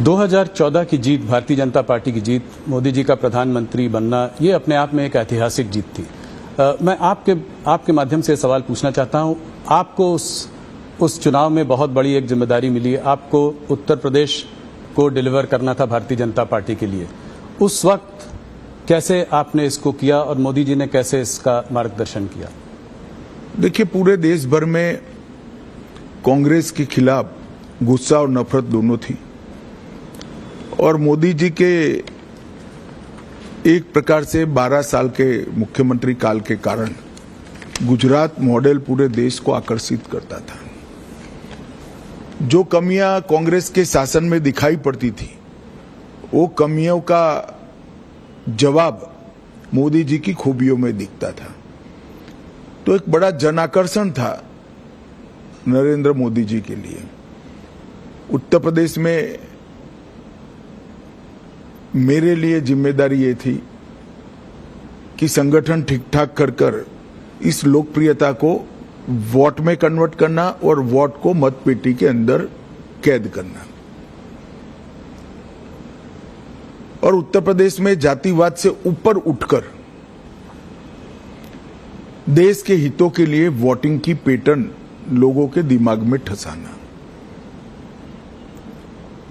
2014 की जीत, भारतीय जनता पार्टी की जीत, मोदी जी का प्रधानमंत्री बनना, ये अपने आप में एक ऐतिहासिक जीत थी। मैं आपके माध्यम से सवाल पूछना चाहता हूं, आपको उस चुनाव में बहुत बड़ी एक जिम्मेदारी मिली। आपको उत्तर प्रदेश को डिलीवर करना था भारतीय जनता पार्टी के लिए। उस वक्त कैसे आपने इसको किया और मोदी जी ने कैसे इसका मार्गदर्शन किया? देखिए, पूरे देश भर में कांग्रेस के खिलाफ गुस्सा और नफरत दोनों थी और मोदी जी के एक प्रकार से 12 साल के मुख्यमंत्री काल के कारण गुजरात मॉडल पूरे देश को आकर्षित करता था। जो कमियां कांग्रेस के शासन में दिखाई पड़ती थी, वो कमियों का जवाब मोदी जी की खूबियों में दिखता था। तो एक बड़ा जनाकर्षण था नरेंद्र मोदी जी के लिए। उत्तर प्रदेश में मेरे लिए जिम्मेदारी ये थी कि संगठन ठीक ठाक कर इस लोकप्रियता को वोट में कन्वर्ट करना और वोट को मतपेटी के अंदर कैद करना। और उत्तर प्रदेश में जातिवाद से ऊपर उठकर देश के हितों के लिए वोटिंग की पैटर्न लोगों के दिमाग में ठसाना।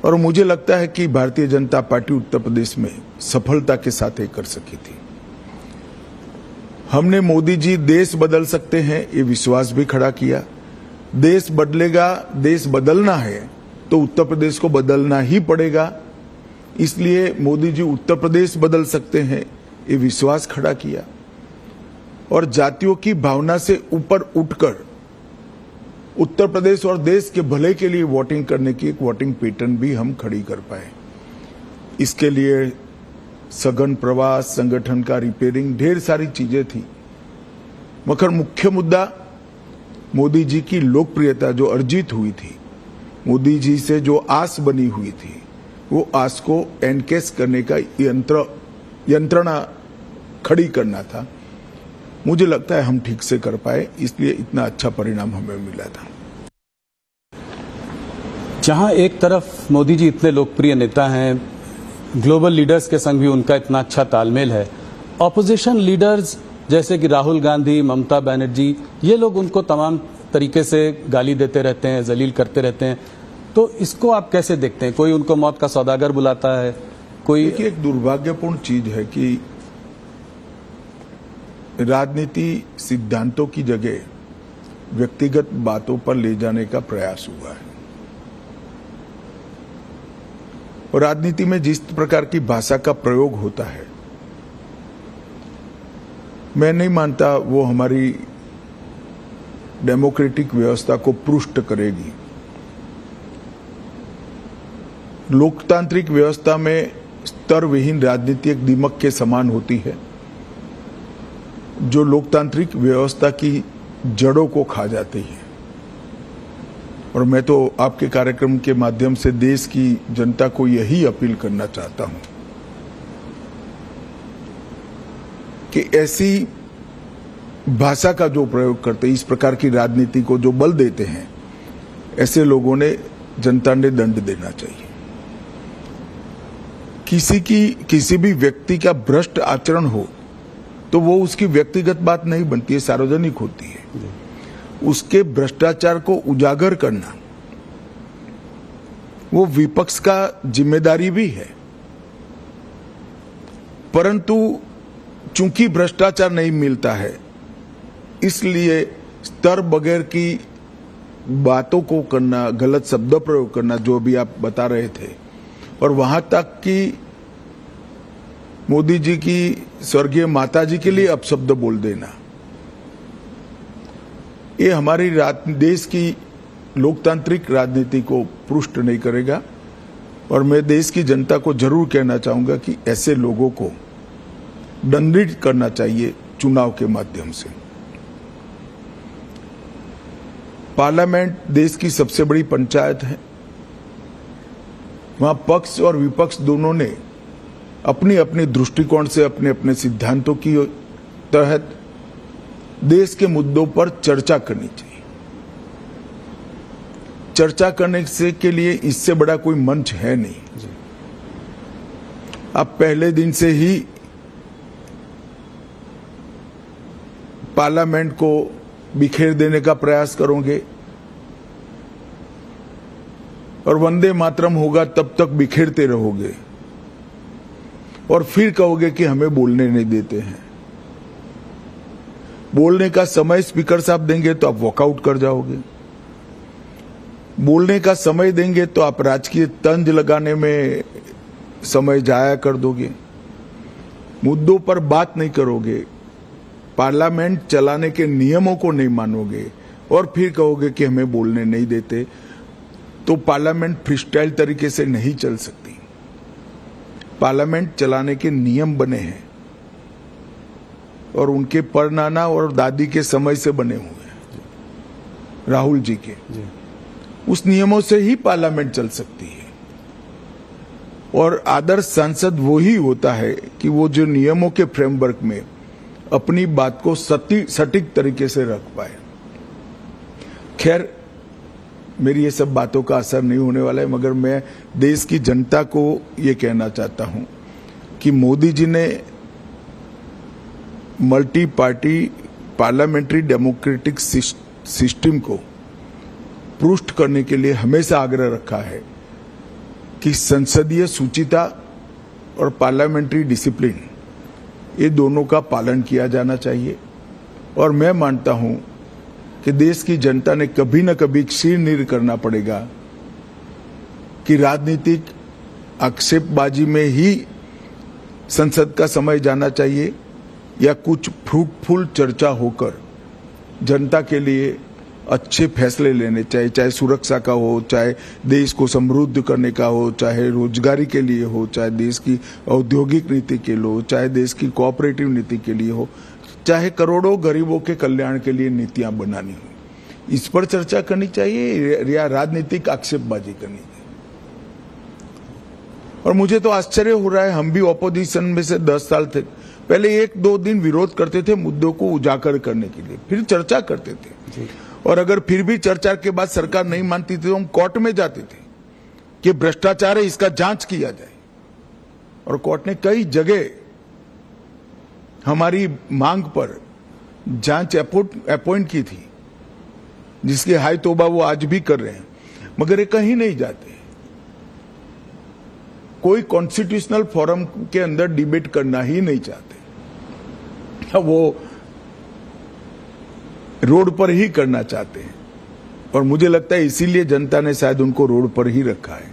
और मुझे लगता है कि भारतीय जनता पार्टी उत्तर प्रदेश में सफलता के साथ ये कर सकी थी। हमने मोदी जी देश बदल सकते हैं ये विश्वास भी खड़ा किया। देश बदलेगा, देश बदलना है तो उत्तर प्रदेश को बदलना ही पड़ेगा। इसलिए मोदी जी उत्तर प्रदेश बदल सकते हैं ये विश्वास खड़ा किया और जातियों की भावना से ऊपर उठकर उत्तर प्रदेश और देश के भले के लिए वोटिंग करने की एक वोटिंग पैटर्न भी हम खड़ी कर पाए। इसके लिए सघन प्रवास, संगठन का रिपेयरिंग, ढेर सारी चीजें थी, मगर मुख्य मुद्दा मोदी जी की लोकप्रियता जो अर्जित हुई थी, मोदी जी से जो आस बनी हुई थी, वो आस को एनकेस करने का यंत्रणा खड़ी करना था। मुझे लगता है हम ठीक से कर पाए, इसलिए इतना अच्छा परिणाम हमें मिला था। जहां एक तरफ मोदी जी इतने लोकप्रिय नेता हैं, ग्लोबल लीडर्स के संग भी उनका इतना अच्छा तालमेल है, ऑपोजिशन लीडर्स जैसे कि राहुल गांधी, ममता बनर्जी, ये लोग उनको तमाम तरीके से गाली देते रहते हैं, जलील करते रहते हैं। तो इसको आप कैसे देखते हैं? कोई उनको मौत का सौदागर बुलाता है, कोई। देखिए, एक दुर्भाग्यपूर्ण चीज है कि राजनीति सिद्धांतों की जगह व्यक्तिगत बातों पर ले जाने का प्रयास हुआ है। और राजनीति में जिस प्रकार की भाषा का प्रयोग होता है, मैं नहीं मानता वो हमारी डेमोक्रेटिक व्यवस्था को पुष्ट करेगी। लोकतांत्रिक व्यवस्था में स्तर विहीन राजनीति एक दीमक के समान होती है जो लोकतांत्रिक व्यवस्था की जड़ों को खा जाती है। और मैं तो आपके कार्यक्रम के माध्यम से देश की जनता को यही अपील करना चाहता हूं कि ऐसी भाषा का जो प्रयोग करते, इस प्रकार की राजनीति को जो बल देते हैं, ऐसे लोगों ने, जनता ने दंड देना चाहिए। किसी भी व्यक्ति का भ्रष्ट आचरण हो तो वो उसकी व्यक्तिगत बात नहीं बनती है, सार्वजनिक होती है। उसके भ्रष्टाचार को उजागर करना वो विपक्ष का जिम्मेदारी भी है। परंतु चूंकि भ्रष्टाचार नहीं मिलता है, इसलिए स्तर बगैर की बातों को करना, गलत शब्द प्रयोग करना, जो भी आप बता रहे थे, और वहां तक कि मोदी जी की स्वर्गीय माता जी के लिए अपशब्द बोल देना, ये हमारी देश की लोकतांत्रिक राजनीति को पुष्ट नहीं करेगा। और मैं देश की जनता को जरूर कहना चाहूंगा कि ऐसे लोगों को दंडित करना चाहिए चुनाव के माध्यम से। पार्लियामेंट देश की सबसे बड़ी पंचायत है। वहां पक्ष और विपक्ष दोनों ने अपनी अपनी दृष्टिकोण से, अपने अपने सिद्धांतों की तहत देश के मुद्दों पर चर्चा करनी चाहिए। चर्चा करने से के लिए इससे बड़ा कोई मंच है नहीं। आप पहले दिन से ही पार्लियामेंट को बिखेर देने का प्रयास करोगे और वंदे मातरम होगा तब तक बिखेरते रहोगे और फिर कहोगे कि हमें बोलने नहीं देते हैं। बोलने का समय स्पीकर साहब देंगे तो आप वॉकआउट कर जाओगे, बोलने का समय देंगे तो आप राजकीय तंज लगाने में समय जाया कर दोगे, मुद्दों पर बात नहीं करोगे, पार्लियामेंट चलाने के नियमों को नहीं मानोगे और फिर कहोगे कि हमें बोलने नहीं देते, तो पार्लियामेंट फ्रीस्टाइल तरीके से नहीं चल सकती। पार्लियामेंट चलाने के नियम बने हैं और उनके परनाना और दादी के समय से बने हुए हैं, राहुल जी के। उस नियमों से ही पार्लियामेंट चल सकती है और आदर्श सांसद वो ही होता है कि वो जो नियमों के फ्रेमवर्क में अपनी बात को सटीक तरीके से रख पाए। खैर, मेरी ये सब बातों का असर नहीं होने वाला है, मगर मैं देश की जनता को ये कहना चाहता हूं कि मोदी जी ने multi party parliamentary democratic system को पुष्ट करने के लिए हमेशा आग्रह रखा है कि संसदीय शुचिता और पार्लियामेंट्री डिसिप्लिन, ये दोनों का पालन किया जाना चाहिए। और मैं मानता हूं कि देश की जनता ने कभी न कभी शीर्ष करना पड़ेगा कि राजनीतिक आक्षेपबाजी में ही संसद का समय जाना चाहिए या कुछ फ्रूटफुल चर्चा होकर जनता के लिए अच्छे फैसले लेने चाहिए, चाहे सुरक्षा का हो, चाहे देश को समृद्ध करने का हो, चाहे रोजगारी के लिए हो, चाहे देश की औद्योगिक नीति के लिए हो, चाहे देश की कोऑपरेटिव नीति के लिए हो, चाहे करोड़ों गरीबों के कल्याण के लिए नीतियां बनानी हो। इस पर चर्चा करनी चाहिए या राजनीतिक आक्षेपबाजी करनी चाहिए। और मुझे तो आश्चर्य हो रहा है, हम भी ऑपोजिशन में से 10 साल थे, पहले 1-2 दिन विरोध करते थे मुद्दों को उजागर करने के लिए, फिर चर्चा करते थे और अगर फिर भी चर्चा के बाद सरकार नहीं मानती थी तो हम कोर्ट में जाते थे कि भ्रष्टाचार है, इसका जांच किया जाए। और कोर्ट ने कई जगह हमारी मांग पर जांच अपॉइंट की थी, जिसकी हाय तौबा वो आज भी कर रहे हैं, मगर ये कहीं नहीं जाते। कोई कॉन्स्टिट्यूशनल फोरम के अंदर डिबेट करना ही नहीं चाहते, वो रोड पर ही करना चाहते हैं। और मुझे लगता है इसीलिए जनता ने शायद उनको रोड पर ही रखा है।